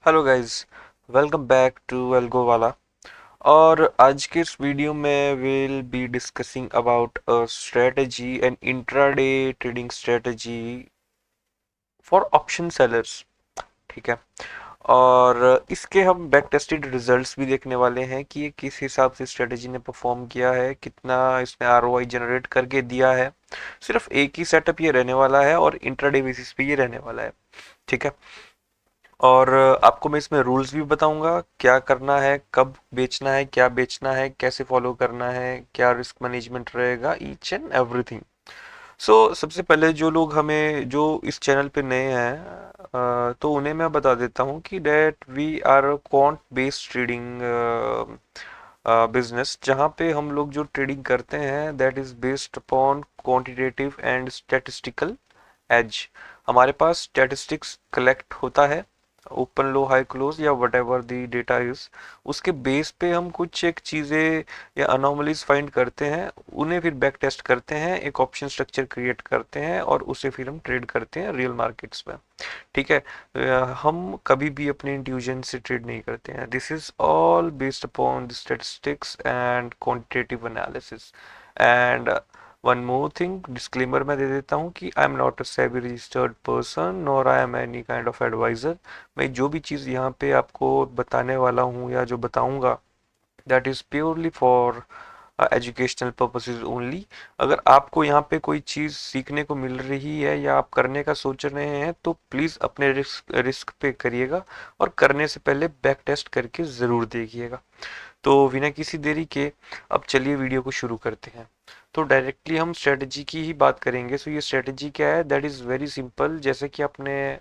Hello guys, welcome back to algo Wala. और आज के इस वीडियो में will be discussing about a strategy and intraday trading strategy for option sellers. ठीक है। और इसके हम बैक टेस्टेड रिजल्ट्स भी देखने वाले हैं कि ये किस हिसाब से स्ट्रेटजी ने परफॉर्म किया है, कितना इसने आरओआई जनरेट करके दिया है। सिर्फ एक ही सेटअप ये रहने वाला है और इंट्राडे बेसिस पे ये रहने वाला है। ठीक है। और आपको मैं इसमें रूल्स भी बताऊंगा, क्या करना है, कब बेचना है, क्या बेचना है, कैसे फॉलो करना है, क्या रिस्क मैनेजमेंट रहेगा, ईच एंड एवरीथिंग। सो सबसे पहले जो लोग हमें जो इस चैनल पे नए हैं, तो उन्हें मैं बता देता हूँ कि that we are quant based trading business, जहाँ पे हम लोग जो ट्रेडिंग करते हैं that is based upon quantitative and statistical edge. हमारे पास स्टैटिस्टिक्स कलेक्ट होता है, ओपन लो हाई क्लोज या whatever the data is. उसके बेस पे हम कुछ एक चीज़ें या अनोमलीज फाइंड करते हैं, उन्हें फिर बैक टेस्ट करते हैं, एक ऑप्शन स्ट्रक्चर क्रिएट करते हैं और उसे फिर हम ट्रेड करते हैं रियल मार्केट्स में। ठीक है। हम कभी भी अपने इंट्यूजन से ट्रेड नहीं करते हैं। This is all based upon the statistics and quantitative analysis. And one more thing, disclaimer मैं दे देता हूँ कि I am not a SEBI registered person nor I am any kind of advisor. मैं जो भी चीज़ यहाँ पे आपको बताने वाला हूँ या जो बताऊंगा that is purely for educational purposes only. अगर आपको यहाँ पे कोई चीज़ सीखने को मिल रही है या आप करने का सोच रहे हैं तो प्लीज़ अपने रिस्क रिस्क पे करिएगा, और करने से पहले बैक टेस्ट करके ज़रूर देखिएगा। तो बिना किसी देरी के अब चलिए वीडियो को शुरू करते हैं। तो डायरेक्टली हम स्ट्रेटजी की ही बात करेंगे। सो ये स्ट्रेटजी क्या है, दैट इज़ वेरी सिंपल। जैसे कि आपने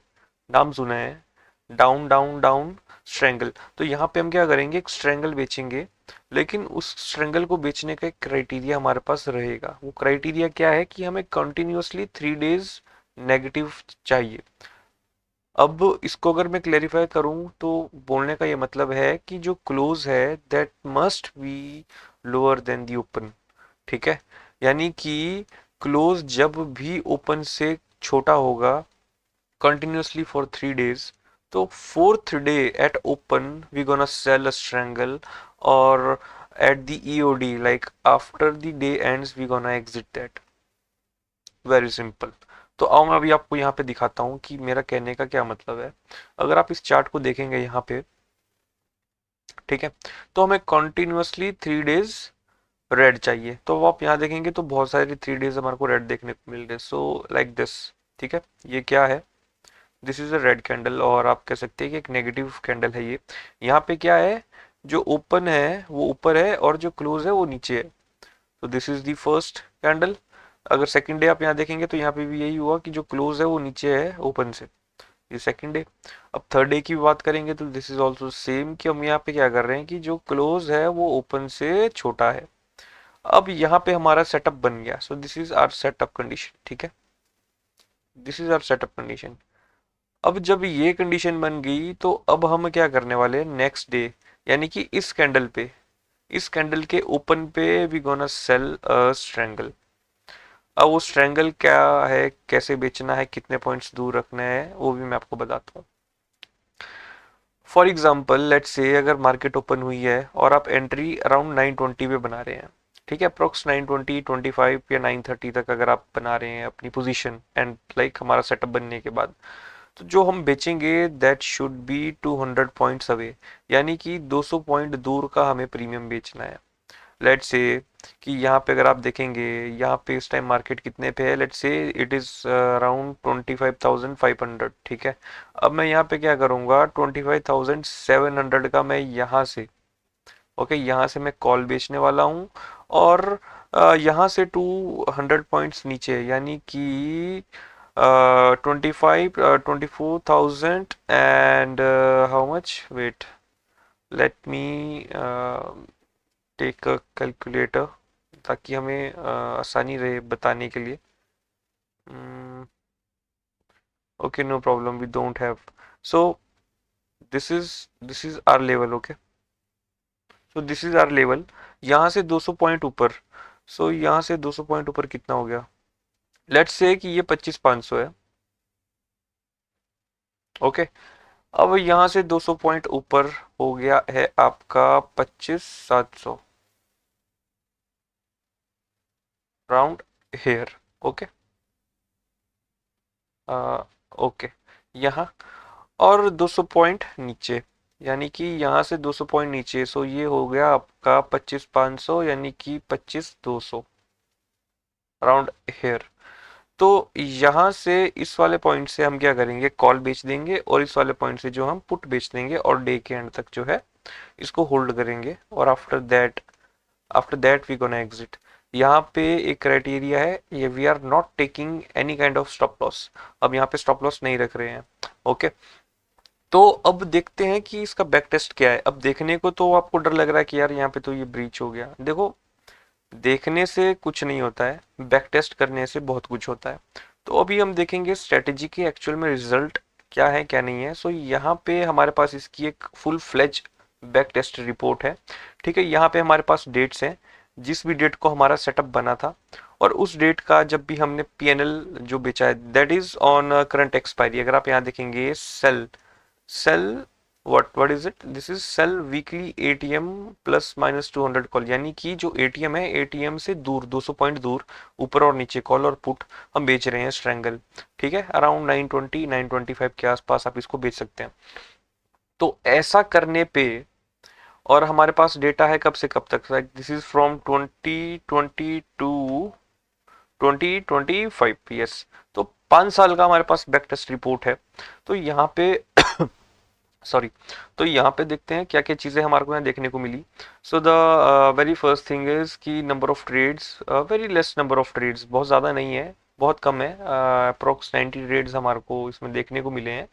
नाम सुना है, डाउन डाउन डाउन स्ट्रेंगल। तो यहाँ पे हम क्या करेंगे, एक स्ट्रेंगल बेचेंगे, लेकिन उस स्ट्रेंगल को बेचने का एक क्राइटेरिया हमारे पास रहेगा। वो क्राइटेरिया क्या है कि हमें कंटिन्यूअसली 3 डेज नेगेटिव चाहिए। अब इसको अगर मैं क्लेरिफाई करूं तो बोलने का ये मतलब है कि जो क्लोज है that must be lower than the open. ठीक है। यानी कि क्लोज जब भी ओपन से छोटा होगा continuously for 3 days, तो fourth day at open we gonna sell a strangle, or at the EOD like after the day ends we gonna exit that. Very simple. तो आओ मैं अभी आपको यहाँ पे दिखाता हूँ कि मेरा कहने का क्या मतलब है। अगर आप इस चार्ट को देखेंगे यहाँ पे, ठीक है, तो हमें कंटिन्यूअसली 3 डेज रेड चाहिए। तो आप यहाँ देखेंगे तो बहुत सारे 3 डेज हमारे को रेड देखने को मिल रहे, सो लाइक दिस। ठीक है। ये क्या है, this is a red candle, और आप कह सकते हैं कि एक नेगेटिव कैंडल है ये। यहाँ पे क्या है, जो ओपन है वो ऊपर है और जो क्लोज है वो नीचे है। तो this is the first candle. अगर सेकंड डे आप यहाँ देखेंगे तो यहाँ पे भी यही हुआ कि जो क्लोज है वो नीचे है ओपन से। ये सेकंड डे। अब थर्ड डे की बात करेंगे तो दिस इज ऑल्सो सेम, कि हम यहाँ पे क्या कर रहे हैं कि जो क्लोज है वो ओपन से छोटा है। अब यहाँ पे हमारा सेटअप बन गया। So this is our setup condition. ठीक है। This is our setup condition. अब जब ये कंडीशन बन गई तो अब हम क्या करने वाले हैं नेक्स्ट डे, यानी कि इस कैंडल पे, इस कैंडल के ओपन पे we gonna sell a strangle. अब वो स्ट्रेंगल क्या है, कैसे बेचना है, कितने पॉइंट्स दूर रखना है, वो भी मैं आपको बताता हूँ। फॉर एग्जाम्पल लेट्स से अगर मार्केट ओपन हुई है और आप एंट्री अराउंड 920 पे बना रहे हैं, ठीक है, अप्रोक्स 920 25 या 930 तक अगर आप बना रहे हैं अपनी पोजीशन, एंड लाइक हमारा सेटअप बनने के बाद, तो जो हम बेचेंगे that should be 200 points away, यानी कि 200 पॉइंट दूर का हमें प्रीमियम बेचना है। लेट्स से कि यहाँ पे अगर आप देखेंगे, यहाँ पे इस टाइम मार्केट कितने पे है, let's say it is around 25,500। ठीक है। अब मैं यहाँ पे क्या करूँगा, 25,700 का मैं यहाँ से, ओके, यहाँ से मैं कॉल बेचने वाला हूँ। और यहाँ से 200 पॉइंट्स नीचे, यानी कि 24,000 and how much, wait, let me take a calculator, ताकि हमें आसानी रहे बताने के लिए। Okay, no problem, we don't have. So this is R level. Okay, so this is R level. यहाँ से 200 पॉइंट ऊपर, सो यहाँ से 200 पॉइंट ऊपर कितना हो गया, लेट्स से कि ये 25,500 है। ओके। अब यहाँ से 200 पॉइंट ऊपर हो गया है आपका 25,700 राउंड हेयर। ओके। ओके। यहाँ और 200 पॉइंट नीचे, यानी कि यहाँ से 200 पॉइंट नीचे, सो ये हो गया आपका 25,500 यानी कि 25,200 राउंड हेयर। तो यहाँ से इस वाले पॉइंट से हम क्या करेंगे, कॉल बेच देंगे और इस वाले पॉइंट से जो हम पुट बेच देंगे और डे के एंड तक जो है इसको होल्ड करेंगे और after that we gonna exit. यहाँ पे एक क्राइटेरिया है, ये we are not taking any kind of stop loss. अब यहाँ पे स्टॉप लॉस नहीं रख रहे हैं। ओके। तो अब देखते हैं कि इसका बैक टेस्ट क्या है। अब देखने को तो आपको डर लग रहा है कि यार यहाँ पे तो ये ब्रीच हो गया। देखो, देखने से कुछ नहीं होता है, बैक टेस्ट करने से बहुत कुछ होता है। तो अभी हम देखेंगे स्ट्रेटेजी के एक्चुअल में रिजल्ट क्या है क्या नहीं है। सो यहाँ पे हमारे पास इसकी एक full fledge back test report है। ठीक है, यहाँ पे हमारे पास डेट्स हैं, जिस भी डेट को हमारा सेटअप बना था और उस डेट का जब भी हमने पीएनएल जो बेचा है that is on current expiry. अगर आप यहाँ देखेंगे sell what is it, this is sell weekly ATM plus minus 200 call, यानी कि जो एटीएम है एटीएम से दूर 200 पॉइंट दूर ऊपर और नीचे कॉल और पुट हम बेच रहे हैं स्ट्रैंगल। ठीक है, अराउंड 920 925 के आसपास आप इसको बेच सकते हैं। तो ऐसा करने पे, और हमारे पास डेटा है कब से कब तक, this is from 2020 to 2025। Yes, तो 5 साल का हमारे पास बैक टेस्ट रिपोर्ट है। तो यहाँ पे सॉरी, तो यहाँ पे देखते हैं क्या क्या चीज़ें हमारे को यहाँ देखने को मिली। So the very first thing is कि number of trades, very less number of trades, बहुत ज़्यादा नहीं है, बहुत कम है। अप्रोक्स 90 ट्रेड्स हमारे को इसमें देखने को मिले हैं।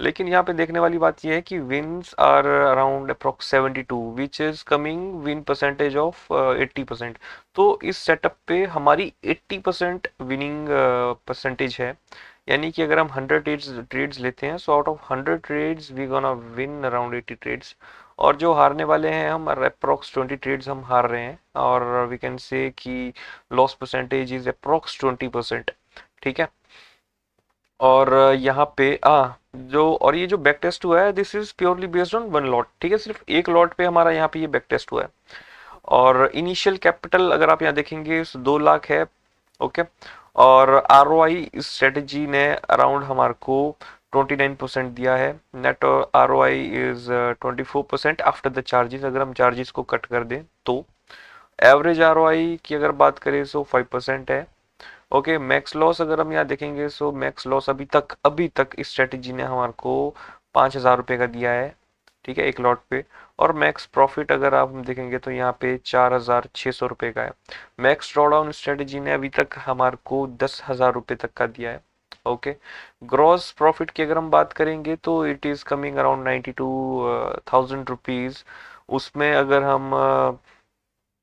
लेकिन यहाँ पे देखने वाली बात यह है कि wins are around approx 72 which is coming win percentage of 80%। तो इस सेटअप पे हमारी 80% विनिंग परसेंटेज है। यानी कि अगर हम 100 ट्रेड्स लेते हैं, so out of 100 trades we gonna win around 80 trades. और जो हारने वाले हैं हम अप्रोक्स 20 ट्रेड्स हम हार रहे हैं, और वी कैन से कि लॉस परसेंटेज इज अप्रोक्स 20%। ठीक है। और यहाँ पे जो, और ये जो बैक टेस्ट हुआ है this is purely based on one lot. ठीक है, सिर्फ एक लॉट पे हमारा यहाँ पे ये बैक टेस्ट हुआ है। और इनिशियल कैपिटल अगर आप यहाँ देखेंगे 2 लाख है। ओके। और आरओआई इस स्ट्रेटेजी ने अराउंड हमारे को 29% दिया है। Net ROI is 24% after the charges, अगर हम चार्जेस को कट कर दें तो। एवरेज आरओआई की अगर बात करें सो 5% है। ओके। मैक्स लॉस अगर हम यहाँ देखेंगे, सो मैक्स लॉस अभी तक इस स्ट्रेटेजी ने हमारे को 5,000 रुपये का दिया है। ठीक है, एक लॉट पे। और मैक्स प्रॉफिट अगर आप देखेंगे तो यहाँ पे 4,600 रुपये का है। मैक्स ड्रॉडाउन स्ट्रेटेजी ने अभी तक हमारे को 10,000 रुपये तक का दिया है। ओके। ग्रॉस प्रॉफिट की अगर हम बात करेंगे तो it is coming around 92,000 rupees. उसमें अगर हम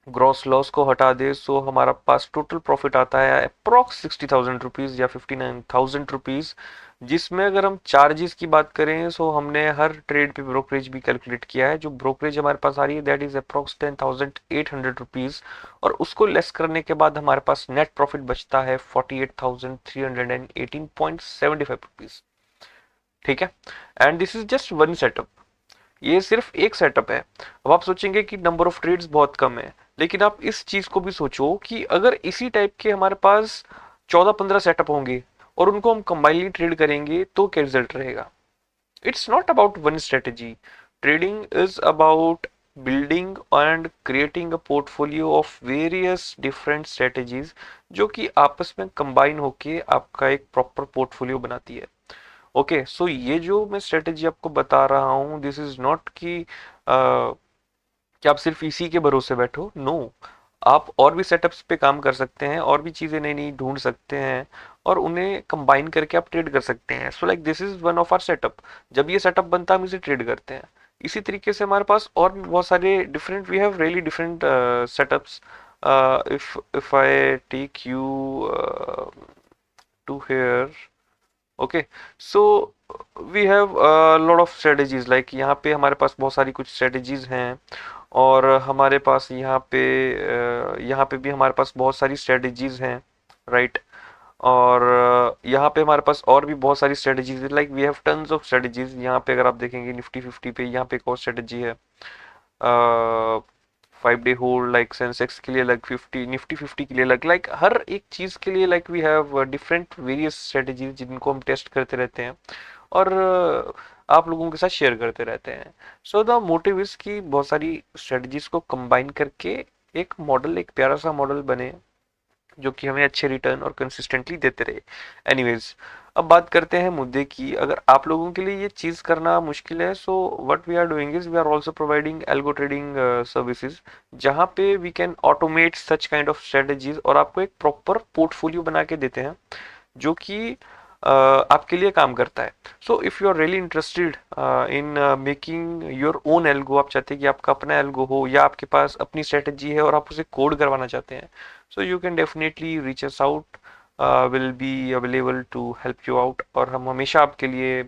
ग्रॉस लॉस को हटा दे सो हमारा पास टोटल प्रॉफिट आता है अप्रोक्स 60,000 रुपीज या 59,000 रुपीज। जिसमें अगर हम चार्जेस की बात करें सो हमने हर ट्रेड पे ब्रोकरेज भी कैलकुलेट किया है। जो ब्रोकरेज हमारे पास आ रही है दैट इज अप्रोक्स 10,800 रुपीज। और उसको लेस करने के बाद हमारे पास नेट प्रॉफिट बचता है 48,318.75 रुपीज। ठीक है। And this is just one setup, ये सिर्फ एक सेटअप है। अब आप सोचेंगे कि नंबर ऑफ ट्रेड्स बहुत कम है, लेकिन आप इस चीज को भी सोचो कि अगर इसी टाइप के हमारे पास 14-15 सेटअप होंगे और उनको हम कंबाइनली ट्रेड करेंगे तो क्या रिजल्ट रहेगा। It's not about one strategy, trading is about building and creating a portfolio of various different strategies, जो कि आपस में कंबाइन होके आपका एक प्रॉपर पोर्टफोलियो बनाती है। ओके। सो ये जो मैं स्ट्रेटेजी आपको बता रहा हूँ दिस इज नॉट कि आप सिर्फ इसी के भरोसे बैठो। नो, आप और भी सेटअप्स पे काम कर सकते हैं, और भी चीजें नई नई ढूंढ सकते हैं और उन्हें कंबाइन करके आप ट्रेड कर सकते हैं। So like this is one of our setup. जब ये सेटअप बनता है हम इसे ट्रेड करते हैं। इसी तरीके से हमारे पास और भी बहुत सारे different, we have really different setups. If I take you to here. Okay. So we have lot of strategies, like यहाँ पे हमारे पास बहुत सारी कुछ स्ट्रेटेजीज हैं। और हमारे पास यहाँ पे भी हमारे पास बहुत सारी स्ट्रेटेजीज हैं, राइट। और यहाँ पे हमारे पास और भी बहुत सारी स्ट्रेटजीज है, like we have tons of strategies. यहाँ पे अगर आप देखेंगे निफ्टी 50 पे, यहाँ पे एक और स्ट्रेटजी है 5 डे होल्ड, लाइक सेंसेक्स के लिए अलग, 50 निफ्टी 50 के लिए अलग, लाइक हर एक चीज के लिए like we have different various strategies जिनको हम टेस्ट करते रहते हैं और आप लोगों के साथ शेयर करते रहते हैं। सो द मोटिव इज कि बहुत सारी स्ट्रेटजीज को कंबाइन करके एक मॉडल, एक प्यारा सा मॉडल बने जो कि हमें अच्छे रिटर्न और कंसिस्टेंटली देते रहे। एनीवेज, अब बात करते हैं मुद्दे की। अगर आप लोगों के लिए ये चीज़ करना मुश्किल है, so what we are doing is we are also providing algo trading services, जहाँ पे we can automate such kind of strategies और आपको एक प्रॉपर पोर्टफोलियो बना के देते हैं जो कि आपके लिए काम करता है। So if you are really interested in making your own algo, आप चाहते हैं कि आपका अपना एल्गो हो या आपके पास अपनी स्ट्रेटजी है और आप उसे कोड करवाना चाहते हैं, so you can definitely reach us out, will be available to help you out. और हम हमेशा आपके लिए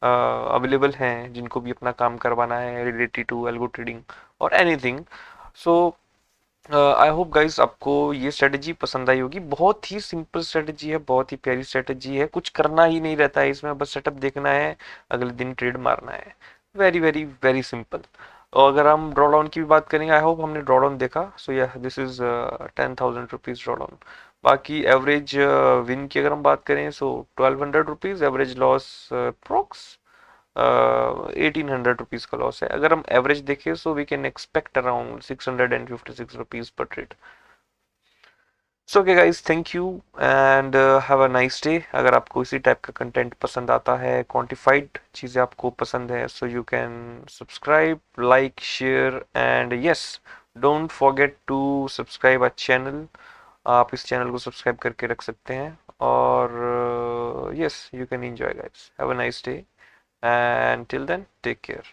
अवेलेबल हैं जिनको भी अपना काम करवाना है रिलेटेड टू एल्गो ट्रेडिंग और anything. So I hope guys आपको ये स्ट्रेटजी पसंद आई होगी। बहुत ही सिंपल स्ट्रेटजी है, बहुत ही प्यारी स्ट्रेटजी है, कुछ करना ही नहीं रहता है इसमें, बस सेटअप देखना है, अगले दिन ट्रेड मारना है। Very very very simple. और अगर हम ड्रॉ डाउन की भी बात करेंगे, आई होप हमने ड्रॉ डाउन देखा। So ya this is 10,000 rupees drawdown. बाकी एवरेज विन की अगर हम बात करें, so 1,200 rupees, average loss approx 1,800 rupees का लॉस है। अगर हम एवरेज देखें, so we can expect around 656 rupees per trade. So okay guys, thank you and have a nice day. अगर आपको इसी टाइप का कंटेंट पसंद आता है, क्वांटिफाइड चीज़ें आपको पसंद है, so you can subscribe, like, share and yes, don't forget to subscribe our channel. आप इस चैनल को सब्सक्राइब करके रख सकते हैं और yes, you can enjoy guys. Have a nice day and till then take care.